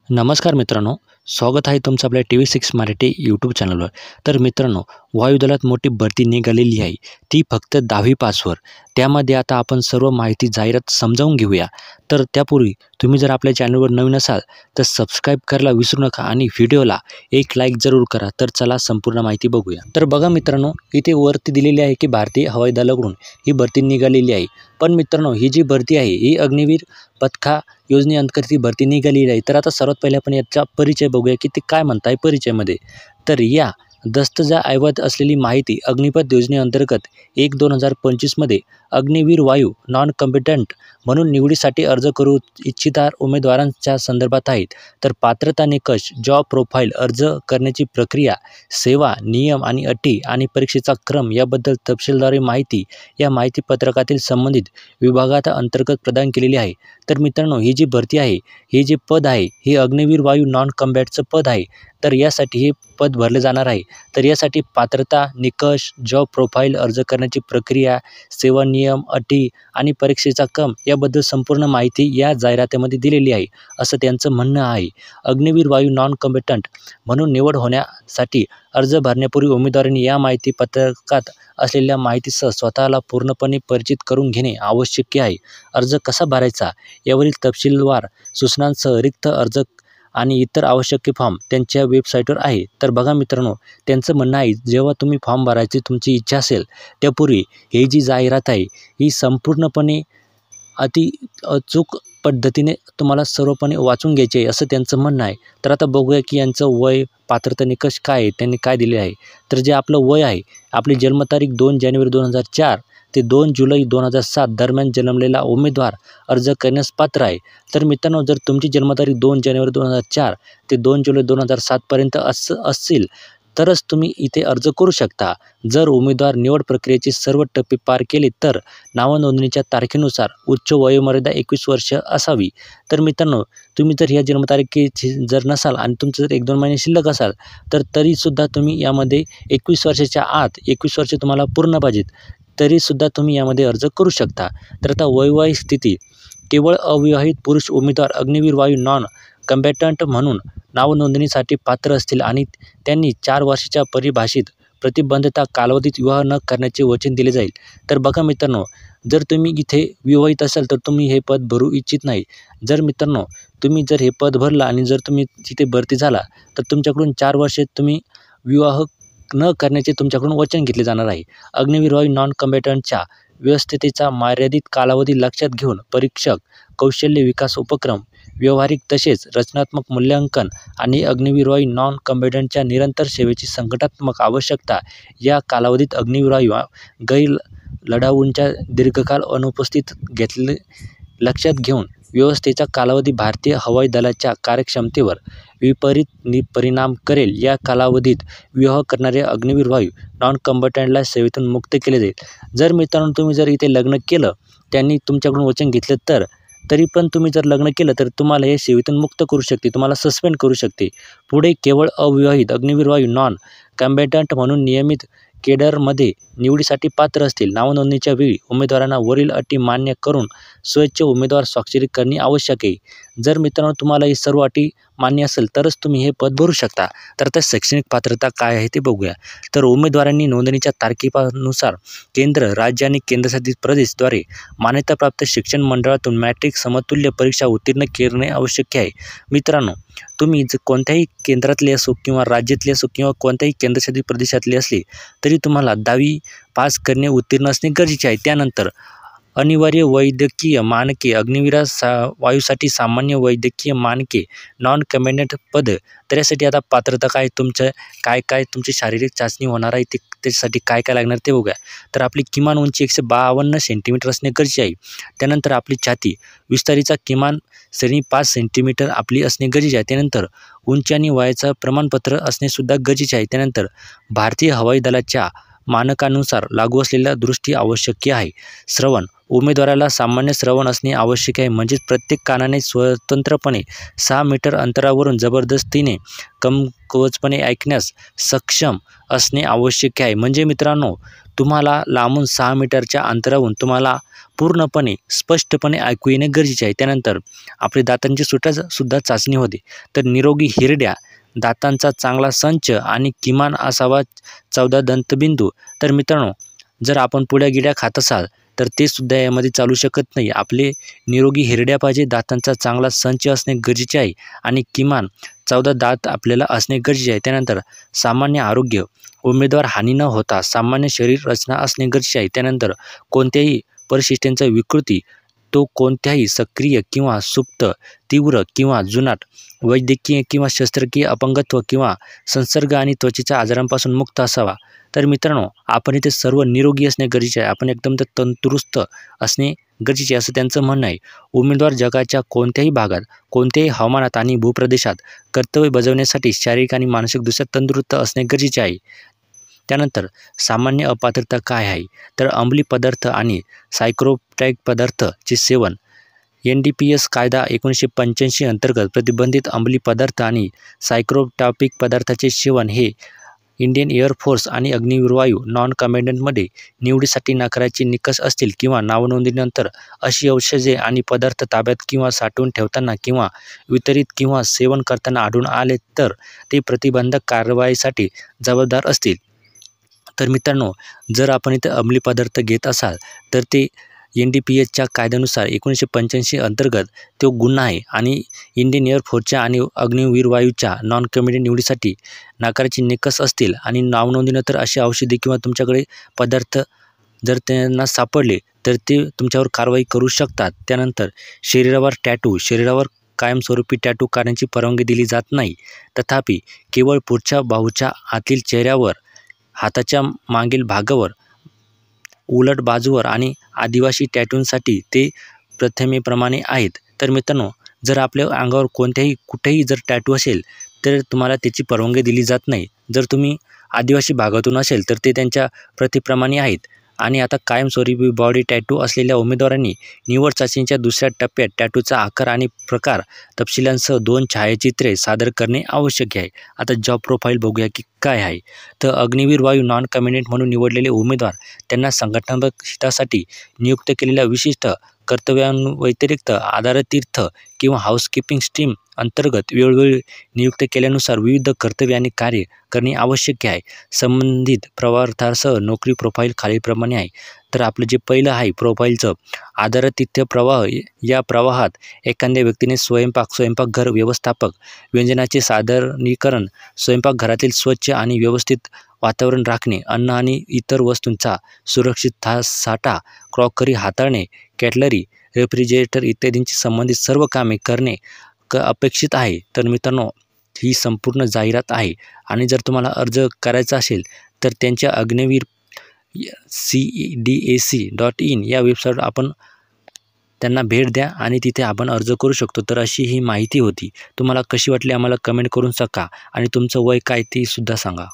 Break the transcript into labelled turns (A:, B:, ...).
A: नमस्कार मित्रांनो, स्वागत आहे तुमचं आपल्या TV6 मराठी यूट्यूब चॅनलवर. तर मित्रांनो, वायुदलात मोठी भरती निघालेली आहे. ती फक्त 10वी पासवर. त्यामध्ये आता आपण सर्व माहिती जाहिरात समजावून घेऊया. तर त्यापूर्वी तुम्ही जर आपल्या चॅनलवर नवीन असाल तर सबस्क्राईब करायला विसरू नका आणि व्हिडिओला एक लाईक जरूर करा. तर चला संपूर्ण माहिती बघूया. तर बघा मित्रांनो, इथे वरती दिलेली आहे की भारतीय हवाई दलाकडून ही भरती निघालेली आहे. पण मित्रांनो, ही जी भरती आहे ही अग्निवीर पथका योजनेअंतर्गत ही भरती निघालेली आहे. तर आता सर्वात पहिले आपण याचा परिचय बघूया की ते काय म्हणताय परिचयामध्ये. तर या दस्तऐवज असलेली माहिती अग्निपथ योजनेअंतर्गत 1/2025 मध्ये अग्निवीर वायू नॉन कॉम्पिटंट म्हणून निवडीसाठी अर्ज करू इच्छिणाऱ्या उमेदवारांच्या संदर्भात आहेत. तर पात्रता निकष, जॉब प्रोफाईल, अर्ज करण्याची प्रक्रिया, सेवा, नियम आणि अटी आणि परीक्षेचा क्रम याबद्दल तपशीलवार माहिती या माहितीपत्रकातील संबंधित विभागात अंतर्गत प्रदान केलेली आहे. तर मित्रांनो, ही जी भरती आहे, हे जे पद आहे हे अग्निवीर वायू नॉन कॉम्बॅटचं पद आहे. तर यासाठी हे पद भरले जाणार आहे. तर यासाठी पात्रता, निकष, जॉब प्रोफाईल, अर्ज करण्याची प्रक्रिया, सेवा, नियम, अटी आणि परीक्षेचा क्रम याबद्दल संपूर्ण माहिती या जाहिरातीमध्ये दिलेली आहे, असं त्यांचं म्हणणं आहे. अग्निवीर वायू नॉन कॉम्बॅटंट म्हणून निवड होण्यासाठी अर्ज भरण्यापूर्वी उमेदवारांनी या माहितीपत्रकात असलेल्या माहितीसह स्वतःला पूर्णपणे परिचित करून घेणे आवश्यक आहे. अर्ज कसा भरायचा यावरील तपशीलवार सूचनांसह रिक्त अर्ज आणि इतर आवश्यक फॉर्म त्यांच्या वेबसाईटवर आहे. तर बघा मित्रांनो, त्यांचं म्हणणं आहे जेव्हा तुम्ही फॉर्म भरायची तुमची इच्छा असेल त्यापूर्वी ही जी जाहिरात आहे ही संपूर्णपणे अति अचूक पद्धतीने तुम्हाला सर्वपणे वाचून घ्यायचे आहे, असं त्यांचं म्हणणं आहे. तर आता बघूया की यांचं वय, पात्रता निकष काय आहे, त्यांनी काय दिले आहे. तर जे आपलं वय आहे, आपली जन्मतारीख 2 जानेवारी 2004 ते 2 जुलै 2007 दरम्यान जन्मलेला उमेदवार अर्ज करण्यास पात्र आहे. तर मित्रांनो, जर तुमची जन्मतारीख 2 जानेवारी 2004 ते 2 जुलै 2007 पर्यंत असेल तरच तुम्ही इथे अर्ज करू शकता. जर उमेदवार निवड प्रक्रियेचे सर्व टप्पे पार केले तर नावनोंदणीच्या तारखेनुसार उच्च वयोमर्यादा 21 वर्ष असावी. तर मित्रांनो, तुम्ही जर ह्या जन्मतारखेची जर नसाल आणि तुमचं जर 1-2 महिने शिल्लक असाल तर तरीसुद्धा तुम्ही यामध्ये 21 वर्षाच्या आत 21 वर्ष तुम्हाला पूर्ण पाहिजेत, तरीसुद्धा तुम्ही यामध्ये अर्ज करू शकता. तर आता वैवाहिक स्थिती, केवळ अविवाहित पुरुष उमेदवार अग्निवीर वायू नॉन कॉम्बॅटंट म्हणून नावनोंदणीसाठी पात्र असतील आणि त्यांनी 4 वर्षाच्या परिभाषित प्रतिबंधित कालावधीत विवाह न करण्याचे वचन दिले जाईल. तर बघा मित्रांनो, जर तुम्ही इथे विवाहित असाल तर तुम्ही हे पद भरू इच्छित नाही. जर मित्रांनो, तुम्ही जर हे पद भरलं आणि जर तुम्ही तिथे भरती झाला तर तुमच्याकडून 4 वर्षे तुम्ही विवाह न करण्याचे तुमच्याकडून वचन घेतले जाणार आहे. अग्निवीर वायू नॉन कॉम्बॅटंटच्या व्यवस्थेचा मर्यादित कालावधी लक्षात घेऊन परीक्षक, कौशल्य विकास उपक्रम, व्यावहारिक तसेच रचनात्मक मूल्यांकन आणि अग्निवीर वायू नॉन कॉम्बॅटंटच्या निरंतर सेवेची संघटनात्मक आवश्यकता या कालावधीत अग्निवीर वायू गैर लढाऊंच्या दीर्घकाल अनुपस्थित घेतले लक्षात घेऊन व्यवस्थेचा कालावधी भारतीय हवाई दलाच्या कार्यक्षमतेवर विपरीत परिणाम करेल. या कालावधीत विवाह करणारे अग्निवीर वायू नॉन कॉम्बॅटंटला सेवेतून मुक्त केले जाईल. जर मित्रांनो, तुम्ही जर इथे लग्न केलं, त्यांनी तुमच्याकडून वचन घेतलं तरी पण तुम्ही जर लग्न केलं तर तुम्हाला हे सेवेतून मुक्त करू शकते, तुम्हाला सस्पेंड करू शकते. पुढे केवळ अविवाहित अग्निवीर वायू नॉन कॉम्बॅटंट म्हणून नियमित केडरमध्ये निवडीसाठी पात्र असतील. नावनोंदणीच्या वेळी उमेदवारांना वरील अटी मान्य करून स्वच्छ उमेदवार स्वाक्षरी करणे आवश्यक आहे. जर मित्रांनो तुम्हाला ही सर्व अटी मान्य असेल तरच तुम्ही हे पद भरू शकता. तर आता शैक्षणिक पात्रता काय आहे ते बघूया. तर उमेदवारांनी नोंदणीच्या तारखेनुसार केंद्र, राज्य आणि केंद्रशासित प्रदेशद्वारे मान्यताप्राप्त शिक्षण मंडळातून मॅट्रिक समतुल्य परीक्षा उत्तीर्ण करणे आवश्यक आहे. मित्रांनो, तुम्ही कोणत्याही केंद्रातले असो किंवा राज्यातले असो किंवा कोणत्याही केंद्रशासित प्रदेशातले असले तरी तुम्हाला 10वी पास करणे उत्तीर्ण असणे गरजेचे आहे. त्यानंतर अनिवार्य वैद्यकीय मानके, अग्निवीर वायूसाठी सामान्य वैद्यकीय मानके, नॉन कॉम्बॅटंट पद. तर यासाठी आता पात्रता काय, तुमचं काय तुमची शारीरिक चाचणी होणार आहे ते त्याच्यासाठी काय लागणार ते बघूया. तर आपली किमान उंची 152 सेंटीमीटर असणे गरजेचे आहे. त्यानंतर आपली छाती विस्तारीचा किमान श्रेणी 5 सेंटीमीटर आपली असणे गरजेचे आहे. त्यानंतर उंची आणि वयाचं प्रमाणपत्र असणेसुद्धा गरजेचे आहे. त्यानंतर भारतीय हवाई दलाच्या मानकानुसार लागू असलेल्या दृष्टी आवश्यक आहे. श्रवण, उमेदवाराला सामान्य श्रवण असणे आवश्यक आहे, म्हणजेच प्रत्येक कानाने स्वतंत्रपणे 6 मीटर अंतरावरून जबरदस्तीने कमकुवतपणे ऐकण्यास सक्षम असणे आवश्यक आहे. म्हणजे मित्रांनो, तुम्हाला लांबून 6 मीटरच्या अंतरावरून तुम्हाला पूर्णपणे स्पष्टपणे ऐकू येणे गरजेचे आहे. त्यानंतर आपली दातांची सुद्धा चाचणी होते. तर निरोगी हिरड्या, दातांचा चांगला संच आणि किमान असावा 14 दंतबिंदू. तर मित्रांनो, जर आपण पुड्या गिड्या खात असाल तर ते सुद्धा यामध्ये चालू शकत नाही. आपले निरोगी हिरड्या पाहिजे, दातांचा चांगला संच असणे गरजेचे आहे आणि किमान 14 दात आपल्याला असणे गरजेचे आहे. त्यानंतर सामान्य आरोग्य, उमेदवार हानी न होता सामान्य शरीर रचना असणे गरजेचे आहे. त्यानंतर कोणत्याही परिशिष्टांचा विकृती, तो कोणत्याही सक्रिय किंवा सुप्त, तीव्र किंवा जुनाट, वैद्यकीय किंवा शस्त्रक्रिया अपंगत्व किंवा संसर्ग आणि त्वचेच्या आजारांपासून मुक्त असावा. तर मित्रांनो, आपण इथे सर्व निरोगी असणे गरजेचे आहे. आपण एकदम तंदुरुस्त असणे गरजेचे असं त्यांचं म्हणणं आहे. उमेदवार जगाच्या कोणत्याही भागात, कोणत्याही हवामानात आणि भूप्रदेशात कर्तव्य बजावण्यासाठी शारीरिक आणि मानसिकदृष्ट्या तंदुरुस्त असणे गरजेचे आहे. त्यानंतर सामान्य अपात्रता काय आहे? तर अंमली पदार्थ आणि सायक्रोप्टॅक पदार्थाचे सेवन. NDPS कायदा 1985 अंतर्गत प्रतिबंधित अंमली पदार्थ आणि सायक्रोट्रॉपिक पदार्थाचे सेवन हे इंडियन एअरफोर्स आणि अग्निवीरवायू नॉन कमांडंटमध्ये निवडीसाठी नकाराचे निकष असतील किंवा नावनोंदणीनंतर अशी औषधे आणि पदार्थ ताब्यात किंवा साठवून ठेवताना किंवा वितरित किंवा सेवन करताना आढळून आले तर ते प्रतिबंधक कारवाईसाठी जबाबदार असतील. तर मित्रांनो, जर आपण इथे अंमली पदार्थ घेत असाल तर ते NDPSच्या कायद्यानुसार 1985 अंतर्गत तो गुन्हा आहे आणि इंडियन एअरफोर्सच्या आणि अग्निवीरवायूच्या नॉन कमिटेड निवडीसाठी नकाराचे निकष असतील आणि नावनोंदणीनंतर अशी औषधी किंवा तुमच्याकडे पदार्थ जर त्यांना सापडले तर ते तुमच्यावर कारवाई करू शकतात. त्यानंतर शरीरावर टॅटू. शरीरावर कायमस्वरूपी टॅटू काढण्याची परवानगी दिली जात नाही. तथापि केवळ पुढच्या बाहूच्या आतील चेहऱ्यावर, हाताच्या मागील भागावर, उलट बाजूवर आणि आदिवासी टॅटूंसाठी ते प्रथमेप्रमाणे आहेत. तर मित्रांनो, जर आपल्या अंगावर कुठेही जर टॅटू असेल तर तुम्हाला त्याची परवानगी दिली जात नाही. जर तुम्ही आदिवासी भागातून असेल तर ते त्यांच्या प्रतीप्रमाणे आहेत. आणि आता कायमस्वरूपी बॉडी टॅटू असलेल्या उमेदवारांनी निवड चाचणीच्या दुसऱ्या टप्प्यात टॅटूचा आकार आणि प्रकार तपशिलांसह 2 छायाचित्रे सादर करणे आवश्यक आहे. आता जॉब प्रोफाईल बघूया की काय आहे. तर अग्निवीर वायू नॉन कमांडंट म्हणून निवडलेले उमेदवार त्यांना संघटनात्मक हितासाठी नियुक्त केलेल्या विशिष्ट कर्तव्यांव्यतिरिक्त आधारतीर्थ किंवा हाऊसकीपिंग स्ट्रीम अंतर्गत वेळोवेळी नियुक्त केल्यानुसार विविध कर्तव्य आणि कार्य करणे आवश्यक आहे. संबंधित प्रवार्थासह नोकरी प्रोफाईल खालीलप्रमाणे आहे. तर आपलं जे पहिलं आहे प्रोफाईलचं आधारतिथ्य प्रवाह. या प्रवाहात एखाद्या व्यक्तीने स्वयंपाकघर व्यवस्थापक, व्यंजनाचे सादरीकरण, स्वयंपाकघरातील स्वच्छ आणि व्यवस्थित वातावरण राखणे, अन्न आणि इतर वस्तूंचा सुरक्षित साठा, क्रॉकरी हाताळणे, कॅटलरी, रेफ्रिजरेटर इत्यादींशी संबंधित सर्व कामे करणे अपेक्षित आहे. तर मित्रांनो, ही संपूर्ण जाहिरात आहे आणि जर तुम्हाला अर्ज करायचा असेल तर त्यांच्या अग्निवीर CDAC.in या वेबसाईटवर आपण त्यांना भेट द्या आणि तिथे आपण अर्ज करू शकतो. तर अशी ही माहिती होती. तुम्हाला कशी वाटली आम्हाला कमेंट करून सांगा आणि तुमचं वय काय ते सुद्धा सांगा.